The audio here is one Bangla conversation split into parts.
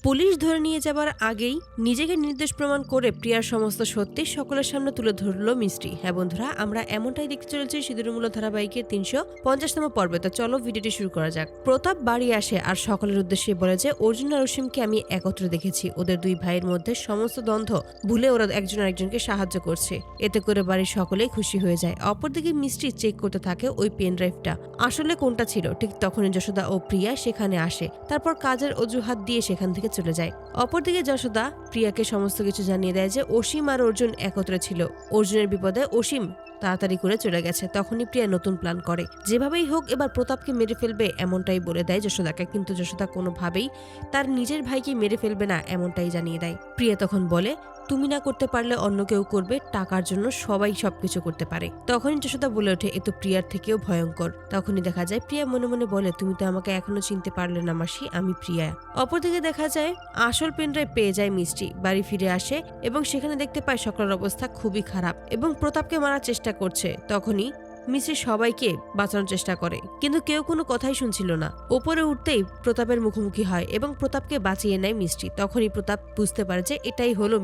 পুলিশ ধরে নিয়ে যাবার আগেই নিজেকে নির্দোষ প্রমাণ করে প্রিয়ার সমস্ত সত্যি সকলের সামনে তুলে ধরলো মিষ্টি। হ্যাঁ বন্ধুরা, আমরা এমনটাই দেখতে চলেছি সিঁদুরমূল ধারাবাহিকের 350তম পর্বে। তো চলো ভিডিওটি শুরু করা যাক। প্রতাপ বাড়ি আসে আর সকলের উদ্দেশ্যে বলে যে অর্জুন আর অসীমকে আমি একত্রে দেখেছি। ওদের দুই ভাইয়ের মধ্যে সমস্ত দ্বন্দ্ব ভুলে ওরা একজন আরেকজনকে সাহায্য করছে। এতে করে বাড়ির সকলেই খুশি হয়ে যায়। অপরদিকে মিষ্টি চেক করতে থাকে ওই পেন ড্রাইভটা আসলে কোনটা ছিল। ঠিক তখনই যশোদা ও প্রিয়া সেখানে আসে, তারপর কাজের অজুহাত দিয়ে সেখান থেকে চলে যায়। অপরদিকে যশোদা প্রিয়াকে সমস্ত কিছু জানিয়ে দেয় যে অসীম আর অর্জুন একত্রে ছিল। অর্জুনের বিপদে অসীম তাড়াতাড়ি করে চলে গেছে। তখনই প্রিয়া নতুন প্ল্যান করে, যেভাবেই হোক এবার প্রতাপকে মেরে ফেলবে এমনটাই বলে দেয় যশোদাকে। কিন্তু যশোদা কোনোভাবেই তার নিজের ভাইকে মেরে ফেলবে না এমনটাই জানিয়ে দেয়। প্রিয়া তখন বলে, তুমি না করতে পারলে অন্য কেউ করবে, টাকার জন্য সবাই সবকিছু করতে পারে। তখনই যশোদা বলে ওঠে, এ তো প্রিয়ার থেকেও ভয়ঙ্কর। তখনই দেখা যায় প্রিয়া মনে মনে বলে, তুমি তো আমাকে এখনো চিনতে পারলে না মাসি, আমি প্রিয়া। অপরদিকে দেখা যায় আসল পেনড্রাইভ পেয়ে যায় মিষ্টি। বাড়ি ফিরে আসে এবং সেখানে দেখতে পায় সকলের অবস্থা খুবই খারাপ এবং প্রতাপকে মারার চেষ্টা করছে। তখনই মিষ্টি সবাইকে বাঁচানোর চেষ্টা করে, কিন্তু কেউ কোনো কথাই শুনছিল না। ওপরে উঠতেই প্রতাপের মুখোমুখি হয় এবং প্রতাপকে বাঁচিয়ে নেয় মিষ্টি। তখনই প্রতাপ বুঝতে পারে যে এটাই হলো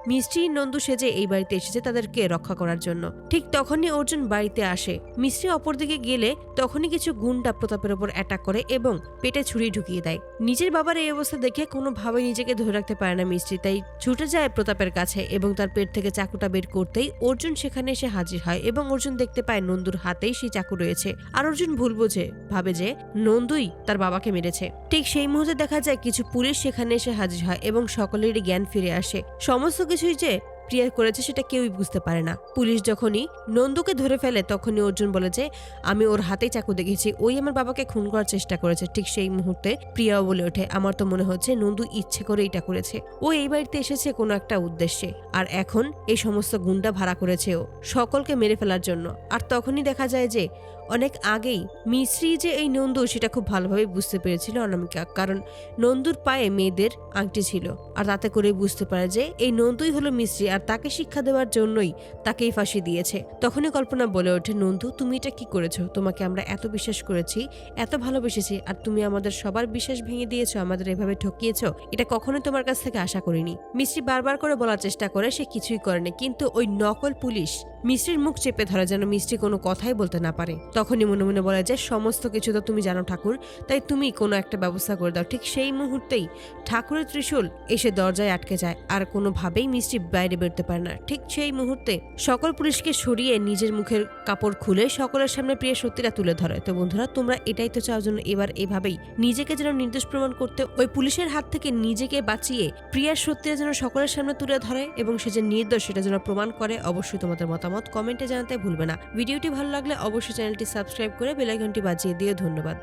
মিষ্টি নন্দু সেজে এই বাড়িতে এসেছে তাদেরকে রক্ষা করার জন্য। ঠিক তখনই অর্জুন বাড়িতে আসে। মিষ্টি অপরদিকে গেলে তখনই কিছু গুন্ডা প্রতাপের ওপর অ্যাটাক করে এবং পেটে ছুরি ঢুকিয়ে দেয়। নিজের বাবার এই অবস্থা দেখে কোনোভাবে নিজেকে ধরে রাখতে পারে না মিষ্টি, তাই ছুটে যায় প্রতাপের কাছে এবং তার পেট থেকে চাকুটা বের করতেই অর্জুন সেখানে এসে হাজির হয় এবং অর্জুন দেখতে পায় নন্দুর হাতেই সেই চাকু রয়েছে। আর অর্জুন ভুল বোঝে, ভাবে যে নন্দুই তার বাবাকে মেরেছে। ঠিক সেই মুহূর্তে দেখা যায় কিছু পুলিশ সেখানে এসে হাজির হয় এবং সকলেরই জ্ঞান ফিরে আসে। সমস্ত কিছুই যে প্রিয়া করেছে সেটা কেউই বুঝতে পারে না। পুলিশ যখনই নন্দুকে ধরে ফেলে তখনই অর্জুন বলে যে আমি ওর হাতেই চাকু দেখেছি, ওই আমার বাবাকে খুন করার চেষ্টা করেছে। ঠিক সেই মুহূর্তে প্রিয়াও বলে ওঠে, আমার তো মনে হচ্ছে নন্দু ইচ্ছে করে এটা করেছে, ও এই বাড়িতে এসেছে কোনো একটা উদ্দেশ্যে, আর এখন এই সমস্ত গুন্ডা ভাড়া করেছে ও সকলকে মেরে ফেলার জন্য। আর তখনই দেখা যায় যে অনেক আগেই মিশ্রি যে এই নন্দু সেটা খুব ভালোভাবে বুঝতে পেরেছিল অনামিকা, কারণ নন্দুর পায়ে মেয়েদের আংটি ছিল। আর তাতে করে বুঝতে পারে যে এই নন্দুই হলো মিশ্রি আর তাকে শিক্ষা দেওয়ার জন্যই তাকেই ফাঁসি দিয়েছে। তখনই কল্পনা বলে ওঠে, নন্দু তুমি এটা কি করেছো? তোমাকে আমরা এত বিশ্বাস করেছি, এত ভালোবেসেছি, আর তুমি আমাদের সবার বিশ্বাস ভেঙে দিয়েছো, আমাদের এভাবে ঠকিয়েছো, এটা কখনোই তোমার কাছ থেকে আশা করিনি। মিশ্রি বারবার করে বলার চেষ্টা করে সে কিছুই করেনি, কিন্তু ওই নকল পুলিশ মিষ্টির মুখ চেপে ধরে যেন মিষ্টি কোনো কথাই বলতে না পারে। তখনই মনে মনে বলে যে সমস্ত কিছু তো তুমি জানো ঠাকুর, তাই তুমি কোনো একটা ব্যবস্থা করে দাও। ঠিক সেই মুহূর্তেই ঠাকুরের ত্রিশূল এসে দরজায় আটকে যায় আর কোনোভাবেই মিষ্টি বাইরে বেরোতে পারে না। ঠিক সেই মুহূর্তে সকল পুলিশকে সরিয়ে নিজের মুখের কাপড় খুলে সকলের সামনে প্রিয়া সত্যিটা তুলে ধরে। তো বন্ধুরা, তোমরা এটাই তো চাও জন্য এবার এভাবেই নিজেকে যেন নির্দোষ প্রমাণ করতে ওই পুলিশের হাত থেকে নিজেকে বাঁচিয়ে প্রিয়ার সত্যিটা যেন সকলের সামনে তুলে ধরে এবং সে যে নির্দোষ সেটা যেন প্রমাণ করে। অবশ্যই তোমাদের মতামত কমেন্টে জানাতে ভুলবে না। ভিডিওটি ভালো লাগলে অবশ্যই চ্যানেলটি সাবস্ক্রাইব করে বেল আইকনটি বাজিয়ে দিও। ধন্যবাদ।